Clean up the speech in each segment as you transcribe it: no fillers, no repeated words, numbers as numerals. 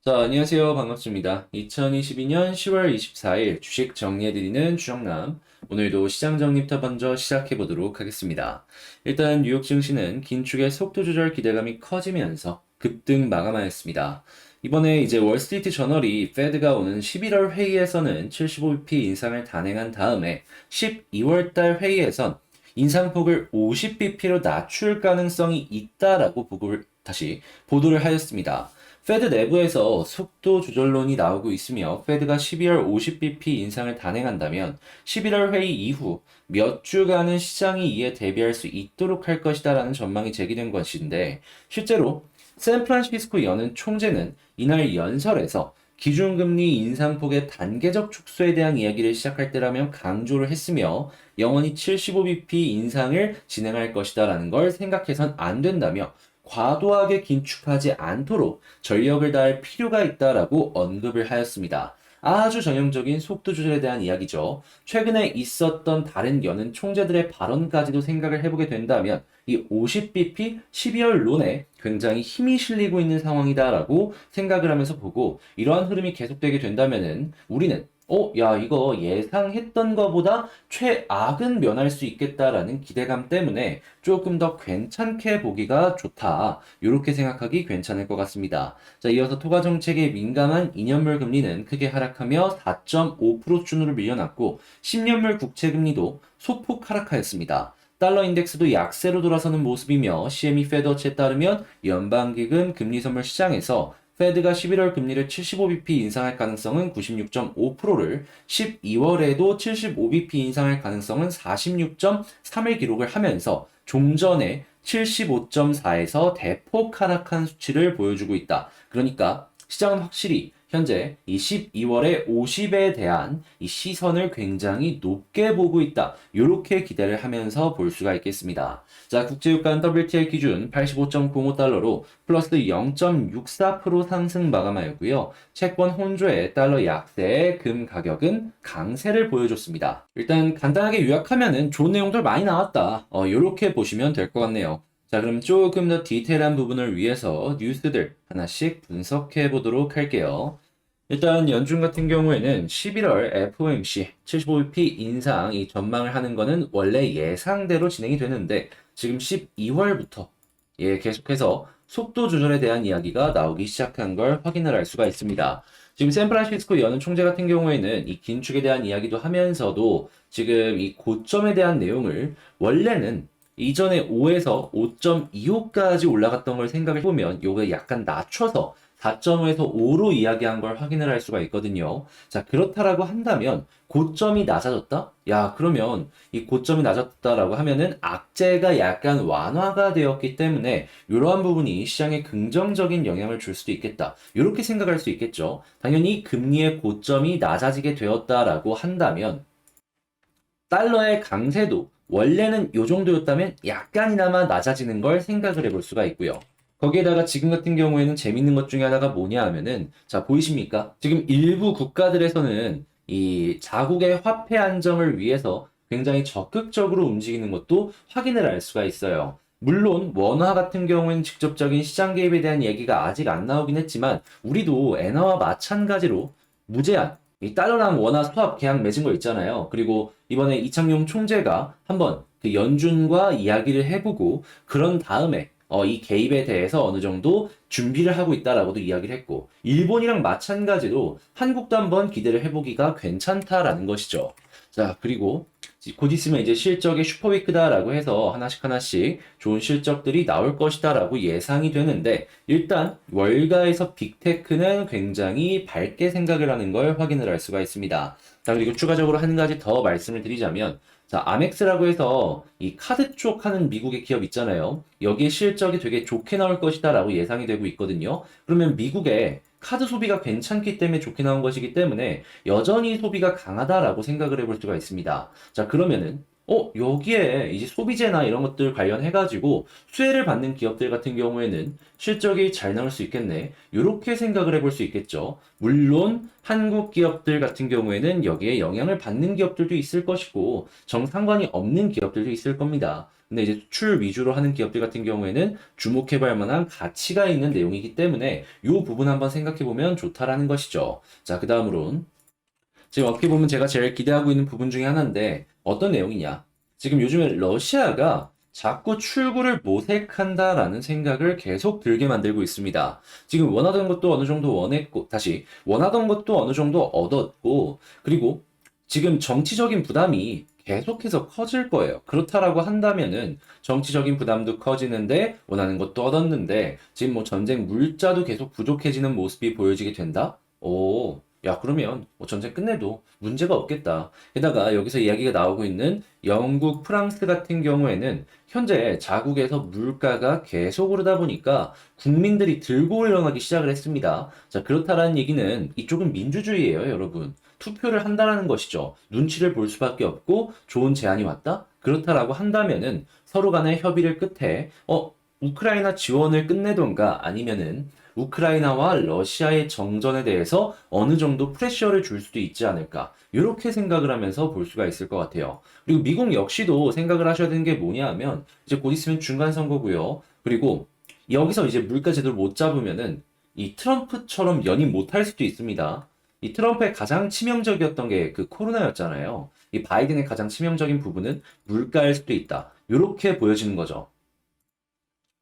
자, 안녕하세요. 반갑습니다. 2022년 10월 24일 주식 정리해드리는 주정남. 오늘도 시장 정리부터 먼저 시작해보도록 하겠습니다. 일단 뉴욕 증시는 긴축의 속도 조절 기대감이 커지면서 급등 마감하였습니다. 이번에 이제 월스트리트 저널이 페드가 오는 11월 회의에서는 75bp 인상을 단행한 다음에 12월 달 회의에선 인상폭을 50bp로 낮출 가능성이 있다라고 다시 보도를 하였습니다. 페드 내부에서 속도 조절론이 나오고 있으며 페드가 12월 50bp 인상을 단행한다면 11월 회의 이후 몇 주간은 시장이 이에 대비할 수 있도록 할 것이다라는 전망이 제기된 것인데 실제로 샌프란시스코 연은 총재는 이날 연설에서 기준금리 인상폭의 단계적 축소에 대한 이야기를 시작할 때라면 강조를 했으며 영원히 75bp 인상을 진행할 것이다라는 걸 생각해선 안 된다며 과도하게 긴축하지 않도록 전력을 다할 필요가 있다라고 언급을 하였습니다. 아주 전형적인 속도 조절에 대한 이야기죠. 최근에 있었던 다른 연은 총재들의 발언까지도 생각을 해보게 된다면 이 50bp 12월 론에 굉장히 힘이 실리고 있는 상황이다라고 생각을 하면서 보고 이러한 흐름이 계속되게 된다면은 우리는 야, 이거 예상했던 것보다 최악은 면할 수 있겠다라는 기대감 때문에 조금 더 괜찮게 보기가 좋다. 이렇게 생각하기 괜찮을 것 같습니다. 자, 이어서 토가 정책에 민감한 2년물 금리는 크게 하락하며 4.5% 수준으로 밀려났고 10년물 국채 금리도 소폭 하락하였습니다. 달러 인덱스도 약세로 돌아서는 모습이며 CME 페더치에 따르면 연방기금 금리 선물 시장에서 페드가 11월 금리를 75bp 인상할 가능성은 96.5%를 12월에도 75bp 인상할 가능성은 46.3을 기록을 하면서 종전에 75.4에서 대폭 하락한 수치를 보여주고 있다. 그러니까 시장은 확실히 현재 이 12월에 50에 대한 이 시선을 굉장히 높게 보고 있다. 이렇게 기대를 하면서 볼 수가 있겠습니다. 자, 국제유가 WTI 기준 85.05달러로 플러스 0.64% 상승 마감하였고요. 채권 혼조의 달러 약세, 금 가격은 강세를 보여줬습니다. 일단 간단하게 요약하면은 좋은 내용들 많이 나왔다. 이렇게 보시면 될 것 같네요. 자, 그럼 조금 더 디테일한 부분을 위해서 뉴스들 하나씩 분석해 보도록 할게요. 일단 연준 같은 경우에는 11월 FOMC 75bp 인상 이 전망을 하는 거는 원래 예상대로 진행이 되는데 지금 12월부터 계속해서 속도 조절에 대한 이야기가 나오기 시작한 걸 확인을 할 수가 있습니다. 지금 샌프란시스코 연은 총재 같은 경우에는 이 긴축에 대한 이야기도 하면서도 지금 이 고점에 대한 내용을 원래는 이전에 5에서 5.25까지 올라갔던 걸 생각을 해보면 요거 약간 낮춰서 4.5에서 5로 이야기한 걸 확인을 할 수가 있거든요. 자, 그렇다라고 한다면 고점이 낮아졌다? 야, 그러면 이 고점이 낮았다라고 하면은 악재가 약간 완화가 되었기 때문에 이러한 부분이 시장에 긍정적인 영향을 줄 수도 있겠다. 이렇게 생각할 수 있겠죠. 당연히 금리의 고점이 낮아지게 되었다라고 한다면 달러의 강세도 원래는 이 정도였다면 약간이나마 낮아지는 걸 생각을 해볼 수가 있고요. 거기에다가 지금 같은 경우에는 재밌는 것 중에 하나가 뭐냐 하면은 자, 보이십니까? 지금 일부 국가들에서는 이 자국의 화폐 안정을 위해서 굉장히 적극적으로 움직이는 것도 확인을 할 수가 있어요. 물론 원화 같은 경우에는 직접적인 시장 개입에 대한 얘기가 아직 안 나오긴 했지만 우리도 엔화와 마찬가지로 무제한 이 달러랑 원화 수합 계약 맺은 거 있잖아요. 그리고 이번에 이창용 총재가 한번 그 연준과 이야기를 해보고 그런 다음에 이 개입에 대해서 어느 정도 준비를 하고 있다라고도 이야기를 했고 일본이랑 마찬가지로 한국도 한번 기대를 해보기가 괜찮다라는 것이죠. 자, 그리고 곧 있으면 이제 실적의 슈퍼위크다라고 해서 하나씩 하나씩 좋은 실적들이 나올 것이다라고 예상이 되는데 일단 월가에서 빅테크는 굉장히 밝게 생각을 하는 걸 확인을 할 수가 있습니다. 자, 그리고 추가적으로 한 가지 더 말씀을 드리자면 자, 아멕스라고 해서 이 카드 쪽 하는 미국의 기업 있잖아요. 여기에 실적이 되게 좋게 나올 것이다라고 예상이 되고 있거든요. 그러면 미국의 카드 소비가 괜찮기 때문에 좋게 나온 것이기 때문에 여전히 소비가 강하다라고 생각을 해볼 수가 있습니다. 자, 그러면은 여기에 이제 소비재나 이런 것들 관련해가지고 수혜를 받는 기업들 같은 경우에는 실적이 잘 나올 수 있겠네. 이렇게 생각을 해볼 수 있겠죠. 물론 한국 기업들 같은 경우에는 여기에 영향을 받는 기업들도 있을 것이고 정상관이 없는 기업들도 있을 겁니다. 근데 이제 수출 위주로 하는 기업들 같은 경우에는 주목해볼 만한 가치가 있는 내용이기 때문에 이 부분 한번 생각해보면 좋다라는 것이죠. 자, 그 다음으론 지금 어떻게 보면 제가 제일 기대하고 있는 부분 중에 하나인데 어떤 내용이냐? 지금 요즘에 러시아가 자꾸 출구를 모색한다라는 생각을 계속 들게 만들고 있습니다. 지금 원하던 것도 어느 정도 원했고, 다시 원하던 것도 어느 정도 얻었고, 그리고 지금 정치적인 부담이 계속해서 커질 거예요. 그렇다라고 한다면은 정치적인 부담도 커지는데 원하는 것도 얻었는데 지금 뭐 전쟁 물자도 계속 부족해지는 모습이 보여지게 된다? 오, 야, 그러면 뭐 전쟁 끝내도 문제가 없겠다. 게다가 여기서 이야기가 나오고 있는 영국, 프랑스 같은 경우에는 현재 자국에서 물가가 계속 오르다 보니까 국민들이 들고 일어나기 시작을 했습니다. 자, 그렇다라는 얘기는 이쪽은 민주주의예요, 여러분. 투표를 한다라는 것이죠. 눈치를 볼 수밖에 없고 좋은 제안이 왔다? 그렇다라고 한다면은 서로 간의 협의를 끝에 우크라이나 지원을 끝내던가 아니면은 우크라이나와 러시아의 정전에 대해서 어느 정도 프레셔를 줄 수도 있지 않을까. 이렇게 생각을 하면서 볼 수가 있을 것 같아요. 그리고 미국 역시도 생각을 하셔야 되는 게 뭐냐 하면 이제 곧 있으면 중간 선거고요. 그리고 여기서 이제 물가 제대로 못 잡으면은 이 트럼프처럼 연임 못 할 수도 있습니다. 이 트럼프의 가장 치명적이었던 게 그 코로나였잖아요. 이 바이든의 가장 치명적인 부분은 물가일 수도 있다. 이렇게 보여지는 거죠.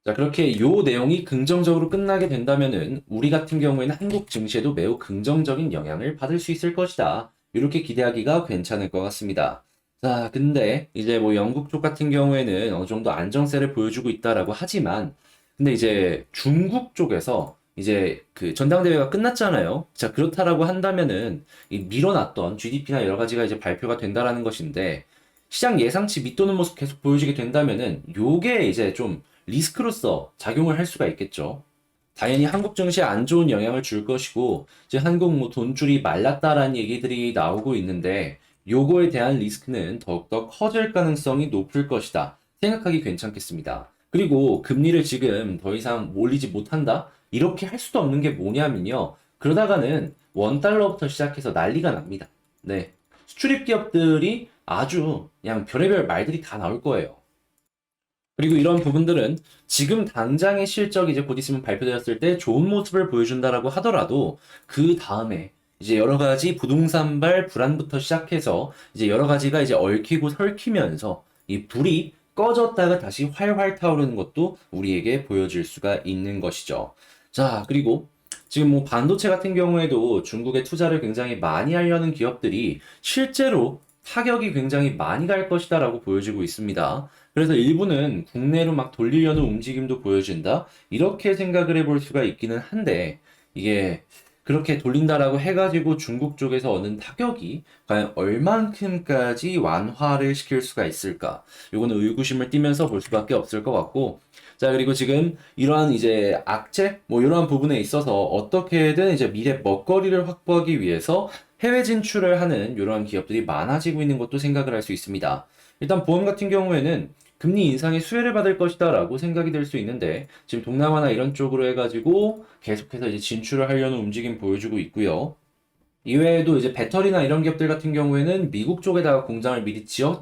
자, 그렇게 요 내용이 긍정적으로 끝나게 된다면은 우리 같은 경우에는 한국 증시에도 매우 긍정적인 영향을 받을 수 있을 것이다. 이렇게 기대하기가 괜찮을 것 같습니다. 자, 근데 이제 뭐 영국 쪽 같은 경우에는 어느 정도 안정세를 보여주고 있다라고 하지만 근데 이제 중국 쪽에서 이제 그 전당대회가 끝났잖아요. 자, 그렇다라고 한다면은 이 밀어놨던 GDP나 여러 가지가 이제 발표가 된다라는 것인데 시장 예상치 밑도는 모습 계속 보여지게 된다면은 요게 이제 좀 리스크로서 작용을 할 수가 있겠죠. 당연히 한국 증시에 안 좋은 영향을 줄 것이고, 이제 한국 뭐 돈줄이 말랐다라는 얘기들이 나오고 있는데, 요거에 대한 리스크는 더욱더 커질 가능성이 높을 것이다. 생각하기 괜찮겠습니다. 그리고 금리를 지금 더 이상 올리지 못한다? 이렇게 할 수도 없는 게 뭐냐면요. 그러다가는 원달러부터 시작해서 난리가 납니다. 네. 수출입 기업들이 아주 그냥 별의별 말들이 다 나올 거예요. 그리고 이런 부분들은 지금 당장의 실적이 이제 곧 있으면 발표되었을 때 좋은 모습을 보여준다라고 하더라도 그 다음에 이제 여러 가지 부동산발 불안부터 시작해서 이제 여러 가지가 이제 얽히고 설키면서 이 불이 꺼졌다가 다시 활활 타오르는 것도 우리에게 보여줄 수가 있는 것이죠. 자, 그리고 지금 뭐 반도체 같은 경우에도 중국에 투자를 굉장히 많이 하려는 기업들이 실제로 타격이 굉장히 많이 갈 것이다라고 보여지고 있습니다. 그래서 일부는 국내로 막 돌리려는 움직임도 보여진다. 이렇게 생각을 해볼 수가 있기는 한데, 이게 그렇게 돌린다라고 해가지고 중국 쪽에서 얻는 타격이 과연 얼만큼까지 완화를 시킬 수가 있을까? 요거는 의구심을 띠면서 볼 수밖에 없을 것 같고, 자, 그리고 지금 이러한 이제 악재? 뭐 이러한 부분에 있어서 어떻게든 이제 미래 먹거리를 확보하기 위해서 해외 진출을 하는 이러한 기업들이 많아지고 있는 것도 생각을 할 수 있습니다. 일단 보험 같은 경우에는 금리 인상의 수혜를 받을 것이다라고 생각이 될 수 있는데 지금 동남아나 이런 쪽으로 해가지고 계속해서 이제 진출을 하려는 움직임 보여주고 있고요. 이외에도 이제 배터리나 이런 기업들 같은 경우에는 미국 쪽에다가 공장을 미리 지어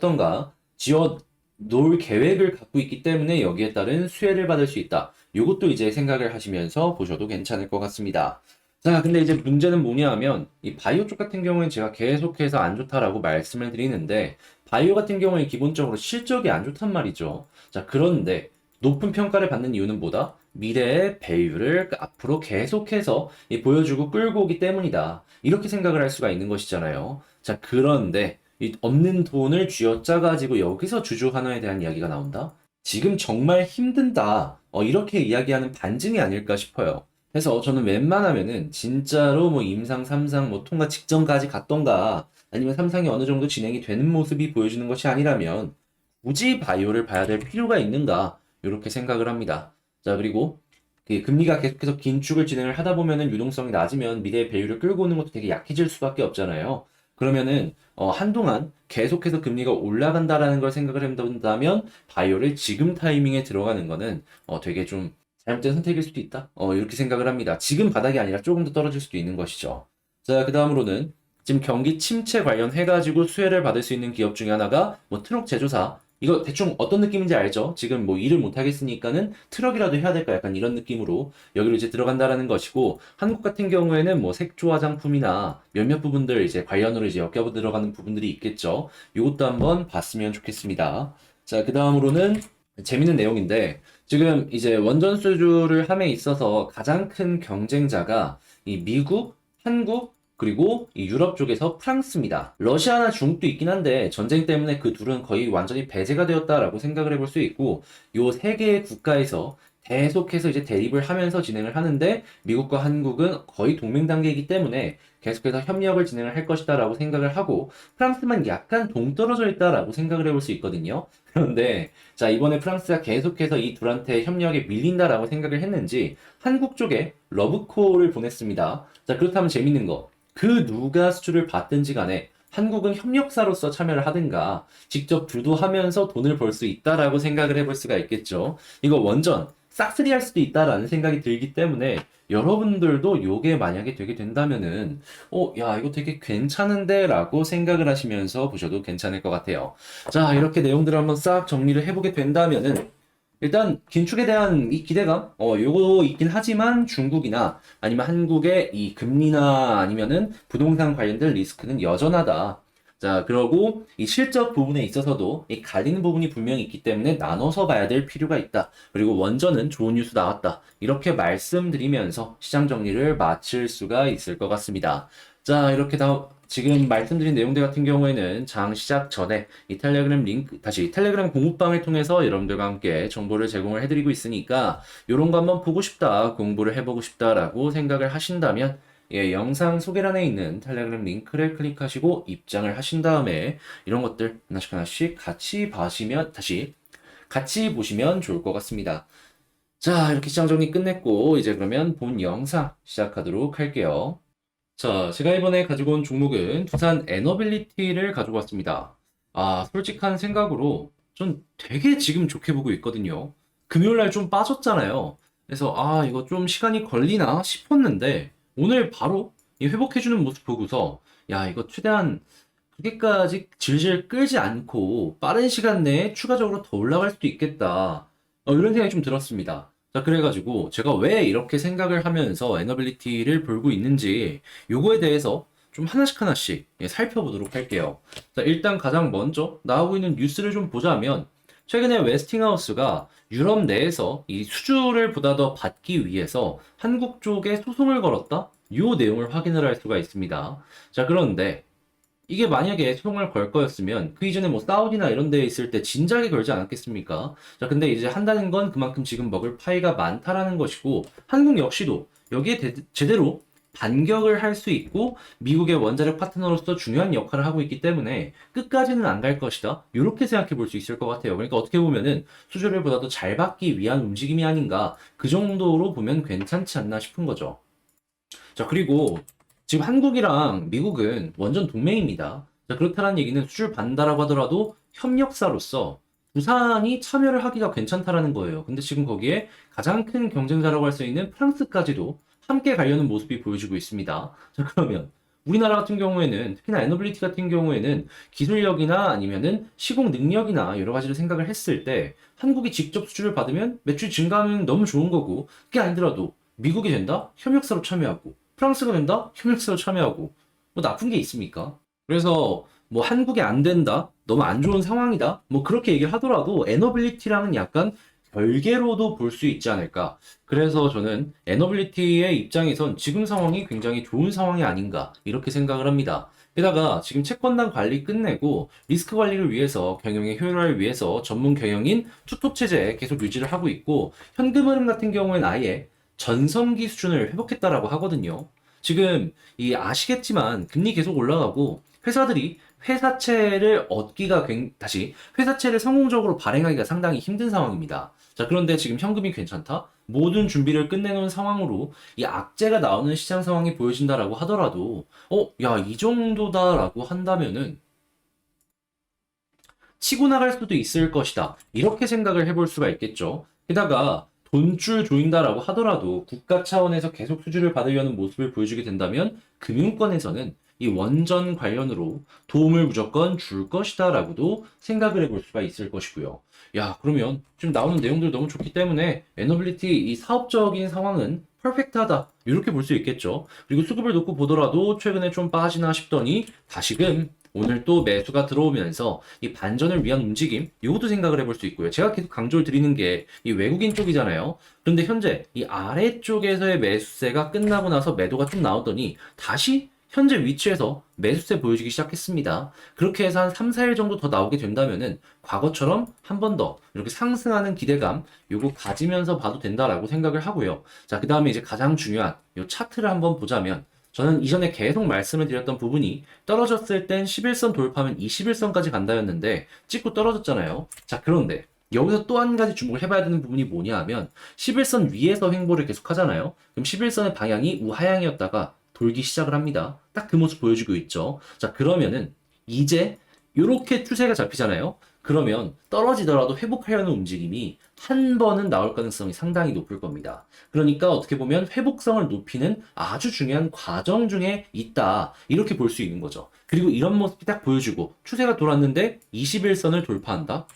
놓을 계획을 갖고 있기 때문에 여기에 따른 수혜를 받을 수 있다. 이것도 이제 생각을 하시면서 보셔도 괜찮을 것 같습니다. 자, 근데 이제 문제는 뭐냐 하면 이 바이오 쪽 같은 경우는 제가 계속해서 안 좋다라고 말씀을 드리는데 바이오 같은 경우에 기본적으로 실적이 안 좋단 말이죠. 자, 그런데 높은 평가를 받는 이유는 뭐다? 미래의 배율을 앞으로 계속해서 보여주고 끌고 오기 때문이다. 이렇게 생각을 할 수가 있는 것이잖아요. 자, 그런데 이 없는 돈을 쥐어짜가지고 여기서 주주 환원에 대한 이야기가 나온다? 지금 정말 힘든다. 이렇게 이야기하는 반증이 아닐까 싶어요. 그래서 저는 웬만하면은 진짜로 뭐 임상, 삼상, 뭐 통과 직전까지 갔던가 아니면 삼상이 어느 정도 진행이 되는 모습이 보여주는 것이 아니라면 굳이 바이오를 봐야 될 필요가 있는가? 이렇게 생각을 합니다. 자, 그리고 그 금리가 계속해서 긴축을 진행을 하다 보면은 유동성이 낮으면 미래의 배율을 끌고 오는 것도 되게 약해질 수밖에 없잖아요. 그러면은 한동안 계속해서 금리가 올라간다라는 걸 생각을 해본다면 바이오를 지금 타이밍에 들어가는 거는 되게 좀 잘못된 선택일 수도 있다. 이렇게 생각을 합니다. 지금 바닥이 아니라 조금 더 떨어질 수도 있는 것이죠. 자, 그 다음으로는 지금 경기 침체 관련해가지고 수혜를 받을 수 있는 기업 중에 하나가 뭐 트럭 제조사 이거 대충 어떤 느낌인지 알죠? 지금 뭐 일을 못 하겠으니까는 트럭이라도 해야 될까 약간 이런 느낌으로 여기로 이제 들어간다라는 것이고 한국 같은 경우에는 뭐 색조 화장품이나 몇몇 부분들 이제 관련으로 이제 엮여 들어가는 부분들이 있겠죠. 이것도 한번 봤으면 좋겠습니다. 자, 그 다음으로는 재밌는 내용인데 지금 이제 원전 수주를 함에 있어서 가장 큰 경쟁자가 이 미국, 한국, 그리고 이 유럽 쪽에서 프랑스입니다. 러시아나 중국도 있긴 한데 전쟁 때문에 그 둘은 거의 완전히 배제가 되었다라고 생각을 해볼 수 있고 요 세 개의 국가에서 계속해서 이제 대립을 하면서 진행을 하는데 미국과 한국은 거의 동맹 단계이기 때문에 계속해서 협력을 진행을 할 것이다라고 생각을 하고 프랑스만 약간 동떨어져 있다라고 생각을 해볼 수 있거든요. 그런데 자 이번에 프랑스가 계속해서 이 둘한테 협력에 밀린다라고 생각을 했는지 한국 쪽에 러브콜을 보냈습니다. 자 그렇다면 재밌는 거. 그 누가 수주를 받든지 간에 한국은 협력사로서 참여를 하든가 직접 주도하면서 돈을 벌 수 있다라고 생각을 해볼 수가 있겠죠. 이거 원전 싹쓸이 할 수도 있다라는 생각이 들기 때문에 여러분들도 요게 만약에 되게 된다면은 야 이거 되게 괜찮은데 라고 생각을 하시면서 보셔도 괜찮을 것 같아요. 자 이렇게 내용들을 한번 싹 정리를 해보게 된다면은 일단 긴축에 대한 이 기대감, 요거 있긴 하지만 중국이나 아니면 한국의 이 금리나 아니면은 부동산 관련된 리스크는 여전하다. 자, 그러고 이 실적 부분에 있어서도 이 갈리는 부분이 분명히 있기 때문에 나눠서 봐야 될 필요가 있다. 그리고 원전은 좋은 뉴스 나왔다. 이렇게 말씀드리면서 시장 정리를 마칠 수가 있을 것 같습니다. 자, 이렇게 다 지금 말씀드린 내용들 같은 경우에는 장 시작 전에 이 텔레그램 링크, 다시 텔레그램 공부방을 통해서 여러분들과 함께 정보를 제공을 해드리고 있으니까 요런 거 한번 보고 싶다, 공부를 해보고 싶다라고 생각을 하신다면 예, 영상 소개란에 있는 텔레그램 링크를 클릭하시고 입장을 하신 다음에 이런 것들 하나씩 하나씩 같이 보시면 좋을 것 같습니다. 자, 이렇게 시장 정리 끝냈고 이제 그러면 본 영상 시작하도록 할게요. 자, 제가 이번에 가지고 온 종목은 두산 에너빌리티를 가지고 왔습니다. 아, 솔직한 생각으로 전 되게 지금 좋게 보고 있거든요. 금요일 날 좀 빠졌잖아요. 그래서 아, 이거 좀 시간이 걸리나 싶었는데 오늘 바로 이 회복해주는 모습 보고서 야, 이거 최대한 그렇게까지 질질 끌지 않고 빠른 시간 내에 추가적으로 더 올라갈 수도 있겠다. 이런 생각이 좀 들었습니다. 자, 그래가지고 제가 왜 이렇게 생각을 하면서 에너빌리티를 볼고 있는지 요거에 대해서 좀 하나씩 하나씩 살펴보도록 할게요. 자, 일단 가장 먼저 나오고 있는 뉴스를 좀 보자면 최근에 웨스팅하우스가 유럽 내에서 이 수주를 보다 더 받기 위해서 한국 쪽에 소송을 걸었다? 요 내용을 확인을 할 수가 있습니다. 자, 그런데 이게 만약에 소송을 걸 거였으면 그 이전에 뭐 사우디나 이런 데에 있을 때 진작에 걸지 않았겠습니까? 자, 근데 이제 한다는 건 그만큼 지금 먹을 파이가 많다라는 것이고 한국 역시도 여기에 제대로 반격을 할 수 있고 미국의 원자력 파트너로서 중요한 역할을 하고 있기 때문에 끝까지는 안 갈 것이다. 이렇게 생각해 볼 수 있을 것 같아요. 그러니까 어떻게 보면은 수주를 보다도 잘 받기 위한 움직임이 아닌가 그 정도로 보면 괜찮지 않나 싶은 거죠. 자, 그리고 지금 한국이랑 미국은 완전 동맹입니다. 자, 그렇다는 얘기는 수주를 받는다라고 하더라도 협력사로서 부산이 참여를 하기가 괜찮다라는 거예요. 근데 지금 거기에 가장 큰 경쟁자라고 할 수 있는 프랑스까지도 함께 가려는 모습이 보여지고 있습니다. 자, 그러면 우리나라 같은 경우에는 특히나 에너빌리티 같은 경우에는 기술력이나 아니면은 시공 능력이나 여러 가지를 생각을 했을 때 한국이 직접 수주를 받으면 매출 증가하면 너무 좋은 거고 그게 아니더라도 미국이 된다? 협력사로 참여하고 프랑스가 된다? 협력사로 참여하고 뭐 나쁜 게 있습니까? 그래서 뭐 한국이 안 된다? 너무 안 좋은 상황이다? 뭐 그렇게 얘기를 하더라도 에너빌리티랑은 약간 별개로도 볼 수 있지 않을까. 그래서 저는 에너빌리티의 입장에선 지금 상황이 굉장히 좋은 상황이 아닌가 이렇게 생각을 합니다. 게다가 지금 채권단 관리 끝내고 리스크 관리를 위해서 경영의 효율화를 위해서 전문 경영인 투톱 체제 계속 유지를 하고 있고 현금 흐름 같은 경우에는 아예 전성기 수준을 회복했다라고 하거든요. 지금 이 아시겠지만 금리 계속 올라가고 회사들이 회사채를 얻기가 다시 회사채를 성공적으로 발행하기가 상당히 힘든 상황입니다. 자, 그런데 지금 현금이 괜찮다? 모든 준비를 끝내놓은 상황으로 이 악재가 나오는 시장 상황이 보여진다라고 하더라도 야, 이 정도다라고 한다면은 치고 나갈 수도 있을 것이다. 이렇게 생각을 해볼 수가 있겠죠. 게다가 돈줄 조인다라고 하더라도 국가 차원에서 계속 수주를 받으려는 모습을 보여주게 된다면 금융권에서는 이 원전 관련으로 도움을 무조건 줄 것이다 라고도 생각을 해볼 수가 있을 것이고요. 야, 그러면 지금 나오는 내용들 너무 좋기 때문에 에너빌리티 이 사업적인 상황은 퍼펙트하다. 이렇게 볼 수 있겠죠. 그리고 수급을 놓고 보더라도 최근에 좀 빠지나 싶더니 다시금 오늘 또 매수가 들어오면서 이 반전을 위한 움직임, 이것도 생각을 해볼 수 있고요. 제가 계속 강조를 드리는 게 이 외국인 쪽이잖아요. 그런데 현재 이 아래쪽에서의 매수세가 끝나고 나서 매도가 좀 나오더니 다시 현재 위치에서 매수세 보여주기 시작했습니다. 그렇게 해서 한 3, 4일 정도 더 나오게 된다면은 과거처럼 한 번 더 이렇게 상승하는 기대감 요거 가지면서 봐도 된다라고 생각을 하고요. 자, 그 다음에 이제 가장 중요한 요 차트를 한번 보자면 저는 이전에 계속 말씀을 드렸던 부분이 떨어졌을 땐 11선 돌파하면 21선까지 간다였는데 찍고 떨어졌잖아요. 자, 그런데 여기서 또 한 가지 주목을 해봐야 되는 부분이 뭐냐 하면 11선 위에서 횡보를 계속 하잖아요. 그럼 11선의 방향이 우하향이었다가 돌기 시작을 합니다. 딱 그 모습 보여주고 있죠. 자, 그러면은 이제 이렇게 추세가 잡히잖아요. 그러면 떨어지더라도 회복하려는 움직임이 한 번은 나올 가능성이 상당히 높을 겁니다. 그러니까 어떻게 보면 회복성을 높이는 아주 중요한 과정 중에 있다. 이렇게 볼 수 있는 거죠. 그리고 이런 모습이 딱 보여주고 추세가 돌았는데 21선을 돌파한다.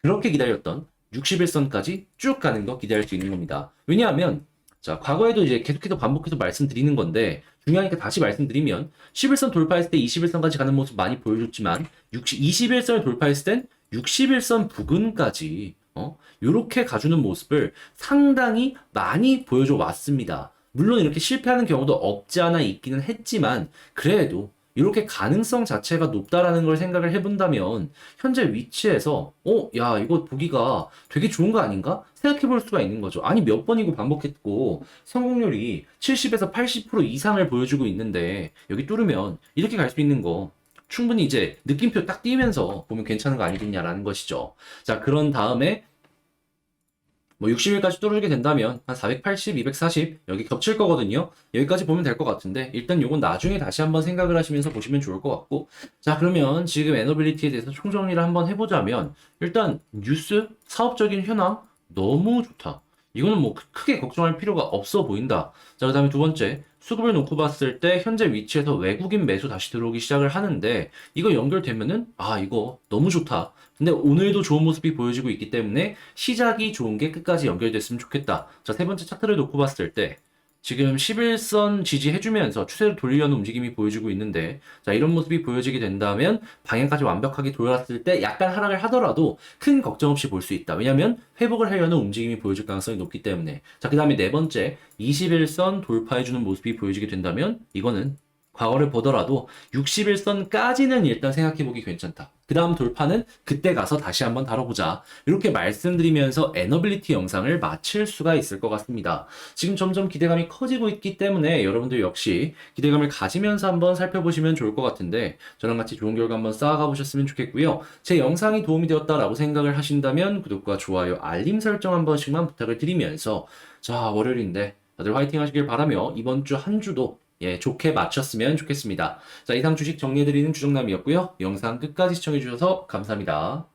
그렇게 기다렸던 61선까지 쭉 가는 거 기대할 수 있는 겁니다. 왜냐하면 자, 과거에도 이제 계속해서 반복해서 말씀드리는 건데 중요하니까 다시 말씀드리면 11선 돌파했을 때 21선까지 가는 모습 많이 보여줬지만 21선을 돌파했을 땐 61선 부근까지 요렇게 가주는 모습을 상당히 많이 보여줘 왔습니다. 물론 이렇게 실패하는 경우도 없지 않아 있기는 했지만 그래도 이렇게 가능성 자체가 높다라는 걸 생각을 해본다면 현재 위치에서 야, 이거 보기가 되게 좋은 거 아닌가? 생각해 볼 수가 있는 거죠. 아니, 몇 번이고 반복했고 성공률이 70에서 80% 이상을 보여주고 있는데 여기 뚫으면 이렇게 갈 수 있는 거 충분히 이제 느낌표 딱 띄면서 보면 괜찮은 거 아니겠냐라는 것이죠. 자, 그런 다음에 뭐 60일까지 뚫어주게 된다면 한 480, 240 여기 겹칠 거거든요. 여기까지 보면 될 것 같은데 일단 요건 나중에 다시 한번 생각을 하시면서 보시면 좋을 것 같고 자, 그러면 지금 에너빌리티에 대해서 총정리를 한번 해보자면 일단 뉴스, 사업적인 현황 너무 좋다. 이거는 뭐 크게 걱정할 필요가 없어 보인다. 자, 그 다음에 두 번째 수급을 놓고 봤을 때 현재 위치에서 외국인 매수 다시 들어오기 시작을 하는데 이거 연결되면은 이거 너무 좋다. 근데 오늘도 좋은 모습이 보여지고 있기 때문에 시작이 좋은 게 끝까지 연결됐으면 좋겠다. 자, 세 번째 차트를 놓고 봤을 때 지금 11선 지지해주면서 추세를 돌리려는 움직임이 보여지고 있는데 자, 이런 모습이 보여지게 된다면 방향까지 완벽하게 돌았을 때 약간 하락을 하더라도 큰 걱정 없이 볼 수 있다. 왜냐면 회복을 하려는 움직임이 보여질 가능성이 높기 때문에 자, 그 다음에 네 번째 21선 돌파해주는 모습이 보여지게 된다면 이거는 과거를 보더라도 61선까지는 일단 생각해보기 괜찮다. 그 다음 돌파는 그때 가서 다시 한번 다뤄보자. 이렇게 말씀드리면서 에너빌리티 영상을 마칠 수가 있을 것 같습니다. 지금 점점 기대감이 커지고 있기 때문에 여러분들 역시 기대감을 가지면서 한번 살펴보시면 좋을 것 같은데 저랑 같이 좋은 결과 한번 쌓아가 보셨으면 좋겠고요. 제 영상이 도움이 되었다라고 생각을 하신다면 구독과 좋아요, 알림 설정 한 번씩만 부탁을 드리면서 자, 월요일인데 다들 화이팅 하시길 바라며 이번 주 한 주도 좋게 마쳤으면 좋겠습니다. 자, 이상 주식 정리해드리는 주정남이었고요. 영상 끝까지 시청해주셔서 감사합니다.